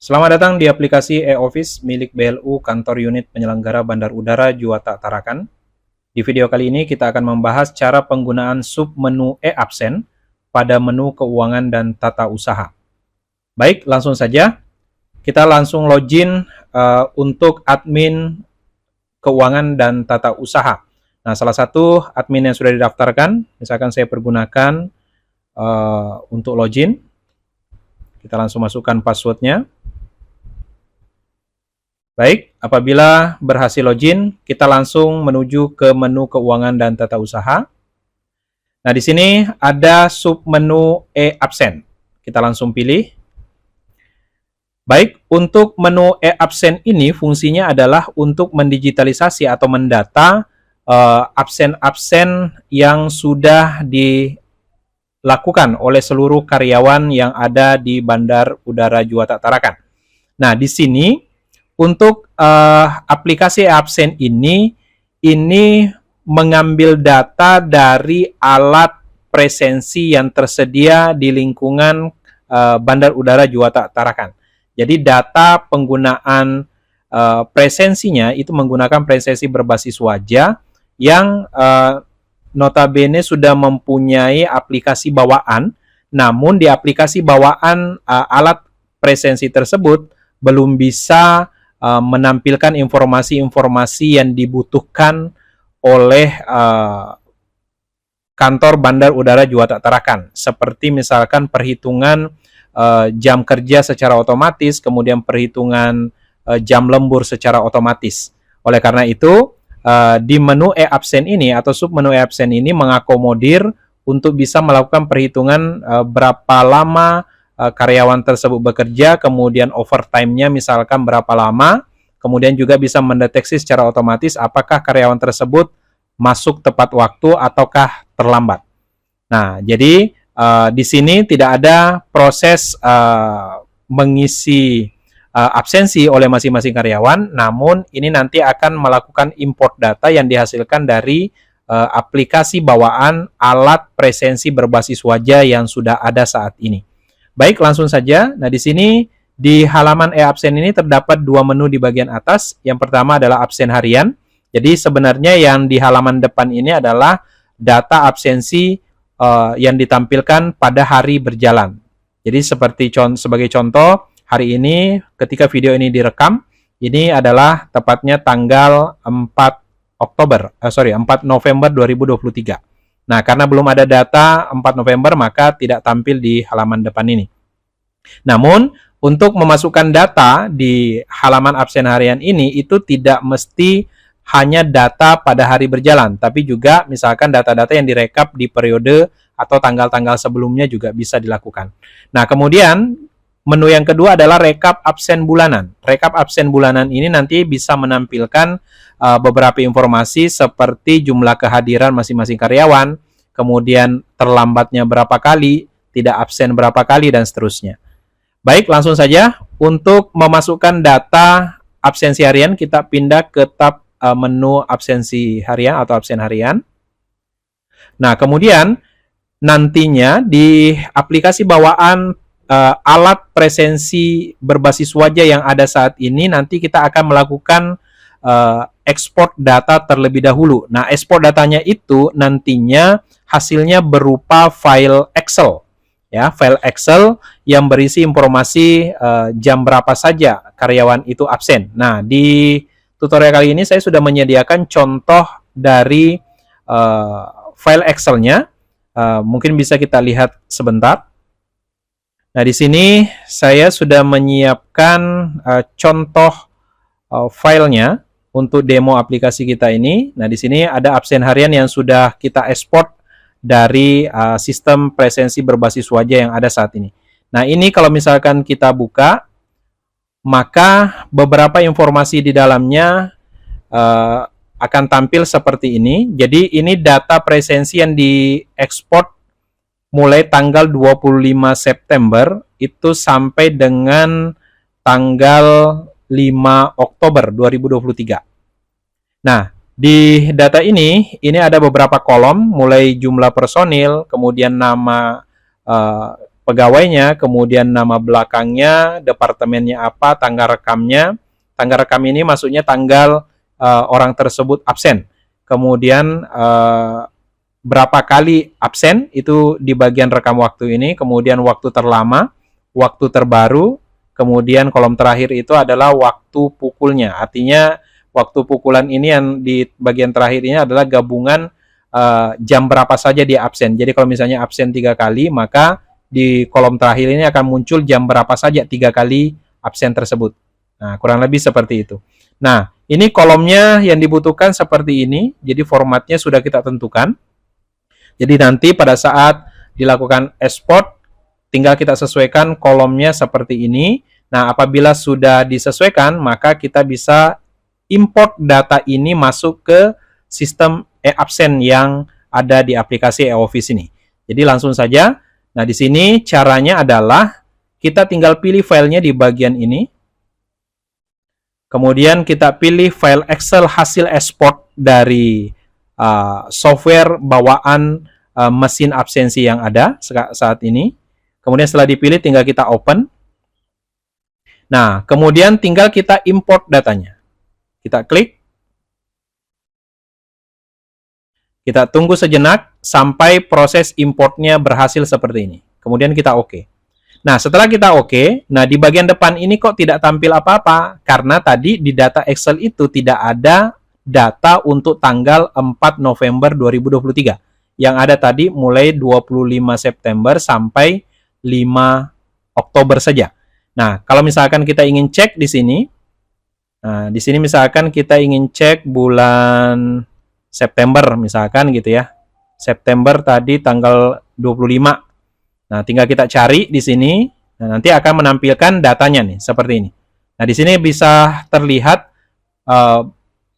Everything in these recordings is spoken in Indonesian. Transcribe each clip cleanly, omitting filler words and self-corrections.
Selamat datang di aplikasi e-Office milik BLU Kantor Unit Penyelenggara Bandar Udara Juwata Tarakan. Di video kali ini kita akan membahas cara penggunaan submenu e-Absen pada menu keuangan dan tata usaha. Baik, langsung saja. Kita langsung login untuk admin keuangan dan tata usaha. Nah, salah satu admin yang sudah didaftarkan, misalkan saya pergunakan untuk login. Kita langsung masukkan passwordnya. Baik, apabila berhasil login, kita langsung menuju ke menu keuangan dan tata usaha. Nah, di sini ada submenu e-Absen. Kita langsung pilih. Baik, untuk menu e-Absen ini fungsinya adalah untuk mendigitalisasi atau mendata absen-absen yang sudah dilakukan oleh seluruh karyawan yang ada di Bandar Udara Juwata Tarakan. Nah, di sini untuk aplikasi e-Absen ini mengambil data dari alat presensi yang tersedia di lingkungan Bandar Udara Juwata Tarakan. Jadi data penggunaan presensinya itu menggunakan presensi berbasis wajah yang notabene sudah mempunyai aplikasi bawaan, namun di aplikasi bawaan alat presensi tersebut belum bisa menampilkan informasi-informasi yang dibutuhkan oleh kantor Bandar Udara Juwata Tarakan, seperti misalkan perhitungan jam kerja secara otomatis, kemudian perhitungan jam lembur secara otomatis. Oleh karena itu, di menu e-Absen ini atau submenu e-Absen ini mengakomodir untuk bisa melakukan perhitungan berapa lama karyawan tersebut bekerja, kemudian overtime-nya misalkan berapa lama, kemudian juga bisa mendeteksi secara otomatis apakah karyawan tersebut masuk tepat waktu ataukah terlambat. Nah, jadi di sini tidak ada proses mengisi absensi oleh masing-masing karyawan, namun ini nanti akan melakukan import data yang dihasilkan dari aplikasi bawaan alat presensi berbasis wajah yang sudah ada saat ini. Baik, langsung saja. Nah, di sini di halaman e-Absen ini terdapat dua menu di bagian atas. Yang pertama adalah absen harian. Jadi sebenarnya yang di halaman depan ini adalah data absensi yang ditampilkan pada hari berjalan. Jadi sebagai contoh, hari ini ketika video ini direkam, ini adalah tepatnya tanggal 4 November 2023. Nah, karena belum ada data 4 November, maka tidak tampil di halaman depan ini. Namun, untuk memasukkan data di halaman absen harian ini, itu tidak mesti hanya data pada hari berjalan, tapi juga misalkan data-data yang direkap di periode atau tanggal-tanggal sebelumnya juga bisa dilakukan. Nah, kemudian menu yang kedua adalah rekap absen bulanan. Rekap absen bulanan ini nanti bisa menampilkan beberapa informasi seperti jumlah kehadiran masing-masing karyawan, kemudian terlambatnya berapa kali, tidak absen berapa kali, dan seterusnya. Baik, langsung saja. Untuk memasukkan data absensi harian, kita pindah ke tab menu absensi harian atau absen harian. Nah, kemudian nantinya di aplikasi bawaan alat presensi berbasis wajah yang ada saat ini, nanti kita akan melakukan ekspor data terlebih dahulu. Nah, ekspor datanya itu nantinya hasilnya berupa file Excel, ya, file Excel yang berisi informasi jam berapa saja karyawan itu absen. Nah, di tutorial kali ini saya sudah menyediakan contoh dari file Excel-nya. Mungkin bisa kita lihat sebentar. Nah, di sini saya sudah menyiapkan contoh filenya untuk demo aplikasi kita ini. Nah, di sini ada absen harian yang sudah kita ekspor dari sistem presensi berbasis wajah yang ada saat ini. Nah, ini kalau misalkan kita buka, maka beberapa informasi di dalamnya akan tampil seperti ini. Jadi, ini data presensi yang diekspor mulai tanggal 25 September itu sampai dengan tanggal 5 Oktober 2023. Nah, di data ini ada beberapa kolom, mulai jumlah personil, kemudian nama pegawainya, kemudian nama belakangnya, departemennya apa, tanggal rekamnya. Tanggal rekam ini maksudnya tanggal orang tersebut absen. Kemudian berapa kali absen itu di bagian rekam waktu ini, kemudian waktu terlama, waktu terbaru, kemudian kolom terakhir itu adalah waktu pukulnya. Artinya waktu pukulan ini yang di bagian terakhir ini adalah gabungan jam berapa saja dia absen. Jadi kalau misalnya absen 3 kali, maka di kolom terakhir ini akan muncul jam berapa saja 3 kali absen tersebut. Nah, kurang lebih seperti itu. Nah, ini kolomnya yang dibutuhkan seperti ini. Jadi formatnya sudah kita tentukan. Jadi nanti pada saat dilakukan export, tinggal kita sesuaikan kolomnya seperti ini. Nah, apabila sudah disesuaikan, maka kita bisa import data ini masuk ke sistem e-absen yang ada di aplikasi e-office ini. Jadi langsung saja. Nah, di sini caranya adalah kita tinggal pilih filenya di bagian ini. Kemudian kita pilih file Excel hasil ekspor dari software bawaan mesin absensi yang ada saat ini. Kemudian setelah dipilih tinggal kita open. Nah, kemudian tinggal kita import datanya. Kita klik. Kita tunggu sejenak sampai proses importnya berhasil seperti ini. Kemudian kita oke. Nah, setelah kita oke, nah di bagian depan ini kok tidak tampil apa-apa? Karena tadi di data Excel itu tidak ada data untuk tanggal 4 November 2023. Yang ada tadi mulai 25 September sampai 5 Oktober saja. Nah, kalau misalkan kita ingin cek di sini, nah, di sini misalkan kita ingin cek bulan September misalkan gitu ya. September tadi tanggal 25. Nah, tinggal kita cari di sini. Nah, nanti akan menampilkan datanya nih seperti ini. Nah, di sini bisa terlihat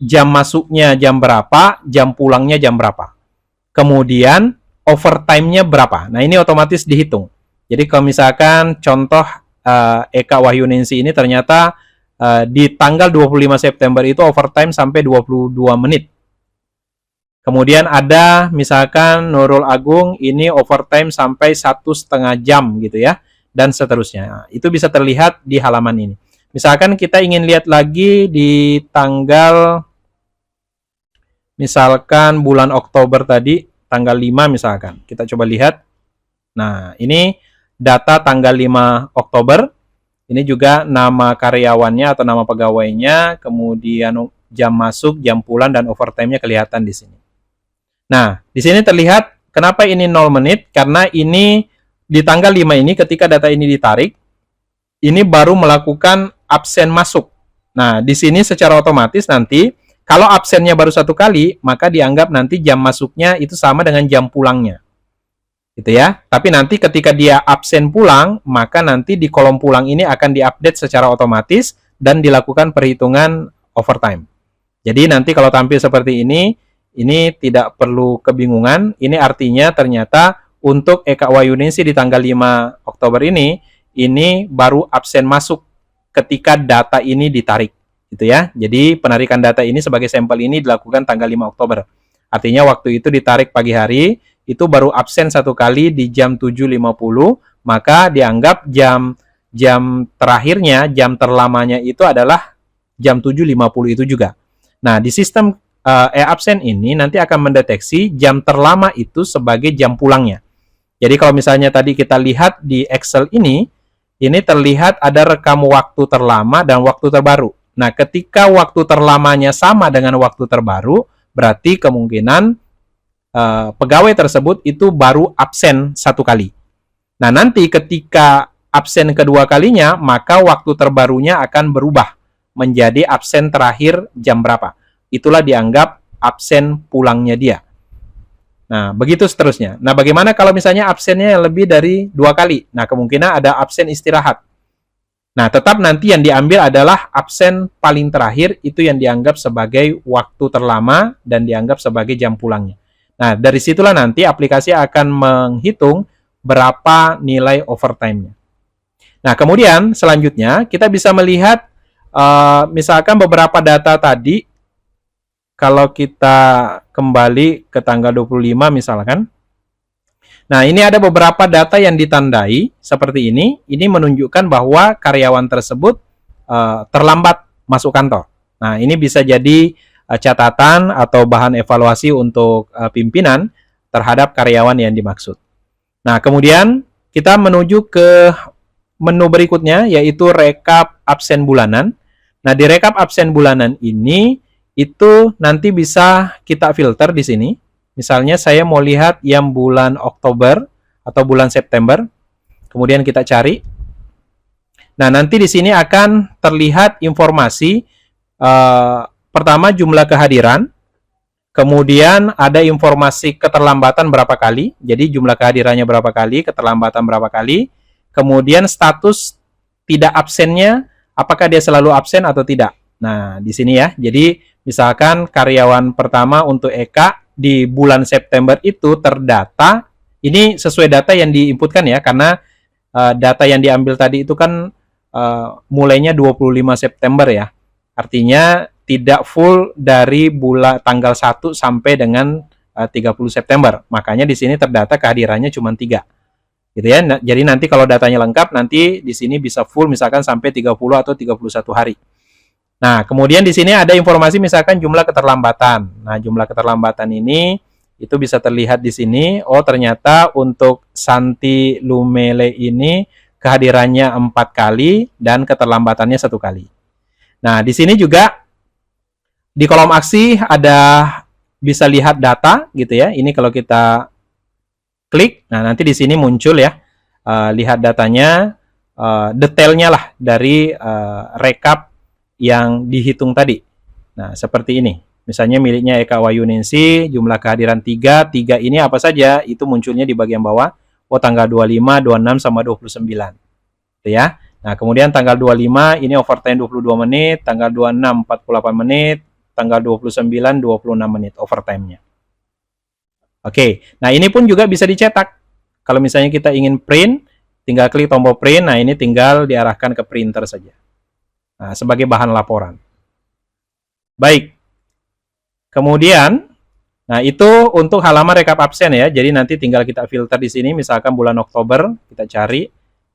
jam masuknya jam berapa, jam pulangnya jam berapa. Kemudian overtime-nya berapa. Nah, ini otomatis dihitung. Jadi kalau misalkan contoh Eka Wahyuningsi ini ternyata di tanggal 25 September itu overtime sampai 22 menit. Kemudian ada misalkan Nurul Agung ini overtime sampai 1,5 jam gitu ya, dan seterusnya. Nah, itu bisa terlihat di halaman ini. Misalkan kita ingin lihat lagi di tanggal, misalkan bulan Oktober tadi, tanggal 5 misalkan. Kita coba lihat. Nah, ini data tanggal 5 Oktober. Ini juga nama karyawannya atau nama pegawainya, kemudian jam masuk, jam pulang, dan overtime-nya kelihatan di sini. Nah, di sini terlihat kenapa ini 0 menit, karena ini di tanggal 5 ini ketika data ini ditarik, ini baru melakukan absen masuk. Nah, di sini secara otomatis nanti, kalau absennya baru 1 kali, maka dianggap nanti jam masuknya itu sama dengan jam pulangnya. Gitu ya. Tapi nanti ketika dia absen pulang, maka nanti di kolom pulang ini akan diupdate secara otomatis dan dilakukan perhitungan overtime. Jadi nanti kalau tampil seperti ini tidak perlu kebingungan. Ini artinya ternyata untuk Eka Wahyuningsi di tanggal 5 Oktober ini baru absen masuk ketika data ini ditarik, gitu ya. Jadi penarikan data ini sebagai sampel ini dilakukan tanggal 5 Oktober. Artinya waktu itu ditarik pagi hari, itu baru absen 1 kali di jam 7.50, maka dianggap jam terakhirnya, jam terlamanya itu adalah jam 7.50 itu juga. Nah, di sistem e-absen ini nanti akan mendeteksi jam terlama itu sebagai jam pulangnya. Jadi kalau misalnya tadi kita lihat di Excel ini terlihat ada rekam waktu terlama dan waktu terbaru. Nah, ketika waktu terlamanya sama dengan waktu terbaru, berarti kemungkinan pegawai tersebut itu baru absen 1 kali. Nah, nanti ketika absen kedua kalinya, maka waktu terbarunya akan berubah menjadi absen terakhir jam berapa. Itulah dianggap absen pulangnya dia. Nah, begitu seterusnya. Nah, bagaimana kalau misalnya absennya lebih dari 2 kali? Nah, kemungkinan ada absen istirahat. Nah, tetap nanti yang diambil adalah absen paling terakhir, itu yang dianggap sebagai waktu terlama dan dianggap sebagai jam pulangnya. Nah, dari situlah nanti aplikasi akan menghitung berapa nilai overtime-nya. Nah, kemudian selanjutnya kita bisa melihat misalkan beberapa data tadi. Kalau kita kembali ke tanggal 25 misalkan. Nah, ini ada beberapa data yang ditandai seperti ini. Ini menunjukkan bahwa karyawan tersebut terlambat masuk kantor. Nah, ini bisa jadi catatan atau bahan evaluasi untuk pimpinan terhadap karyawan yang dimaksud. Nah, kemudian kita menuju ke menu berikutnya, yaitu rekap absen bulanan. Nah, di rekap absen bulanan ini, itu nanti bisa kita filter di sini. Misalnya saya mau lihat yang bulan Oktober atau bulan September, kemudian kita cari. Nah, nanti di sini akan terlihat informasi pertama jumlah kehadiran, kemudian ada informasi keterlambatan berapa kali, jadi jumlah kehadirannya berapa kali, keterlambatan berapa kali, kemudian status tidak absennya, apakah dia selalu absen atau tidak. Nah, di sini ya, jadi misalkan karyawan pertama untuk Eka di bulan September itu terdata, ini sesuai data yang diinputkan ya, karena data yang diambil tadi itu kan mulainya 25 September ya. Artinya tidak full dari bulan tanggal 1 sampai dengan 30 September. Makanya di sini terdata kehadirannya cuma 3. Gitu ya. Jadi nanti kalau datanya lengkap, nanti di sini bisa full misalkan sampai 30 atau 31 hari. Nah, kemudian di sini ada informasi misalkan jumlah keterlambatan. Nah, jumlah keterlambatan ini itu bisa terlihat di sini. Oh, ternyata untuk Santi Lumele ini kehadirannya 4 kali dan keterlambatannya 1 kali. Nah, di sini juga di kolom aksi ada bisa lihat data gitu ya. Ini kalau kita klik, nah nanti di sini muncul ya, lihat datanya, detailnya lah dari rekap yang dihitung tadi. Nah, seperti ini. Misalnya miliknya Eka Wayuningsi, jumlah kehadiran 3. 3 ini apa saja? Itu munculnya di bagian bawah. Oh, tanggal 25, 26, sama 29. Gitu ya. Nah, kemudian tanggal 25 ini overtime 22 menit, tanggal 26 48 menit, tanggal 29 26 menit overtime-nya. Oke. Nah, ini pun juga bisa dicetak. Kalau misalnya kita ingin print, tinggal klik tombol print. Nah, ini tinggal diarahkan ke printer saja. Nah, sebagai bahan laporan. Baik. Kemudian, nah itu untuk halaman rekap absen ya. Jadi nanti tinggal kita filter di sini, misalkan bulan Oktober, kita cari.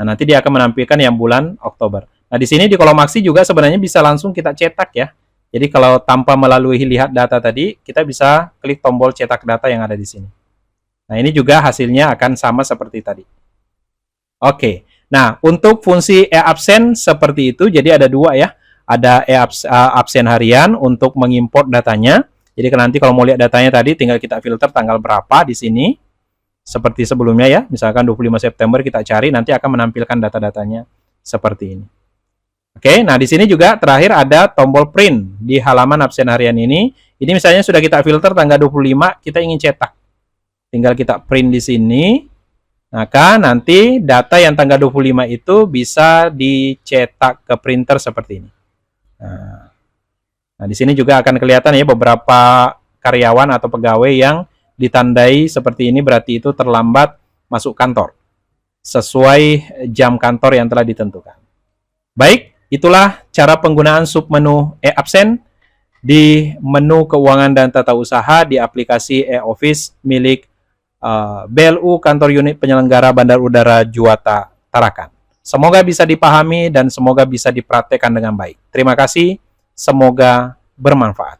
Nah, nanti dia akan menampilkan yang bulan Oktober. Nah, di sini di kolom aksi juga sebenarnya bisa langsung kita cetak ya. Jadi kalau tanpa melalui lihat data tadi, kita bisa klik tombol cetak data yang ada di sini. Nah, ini juga hasilnya akan sama seperti tadi. Oke. Nah, untuk fungsi e-absen seperti itu, jadi ada 2 ya. Ada e-absen harian untuk mengimport datanya. Jadi nanti kalau mau lihat datanya tadi, tinggal kita filter tanggal berapa di sini. Seperti sebelumnya ya, misalkan 25 September kita cari, nanti akan menampilkan data-datanya seperti ini. Oke, nah di sini juga terakhir ada tombol print di halaman absen harian ini. Ini misalnya sudah kita filter tanggal 25, kita ingin cetak. Tinggal kita print di sini. Maka nanti data yang tanggal 25 itu bisa dicetak ke printer seperti ini. Nah, di sini juga akan kelihatan ya beberapa karyawan atau pegawai yang ditandai seperti ini, berarti itu terlambat masuk kantor sesuai jam kantor yang telah ditentukan. Baik, itulah cara penggunaan submenu e-absen di menu keuangan dan tata usaha di aplikasi e-office milik BLU Kantor Unit Penyelenggara Bandar Udara Juwata Tarakan. Semoga bisa dipahami dan semoga bisa dipraktekkan dengan baik. Terima kasih, semoga bermanfaat.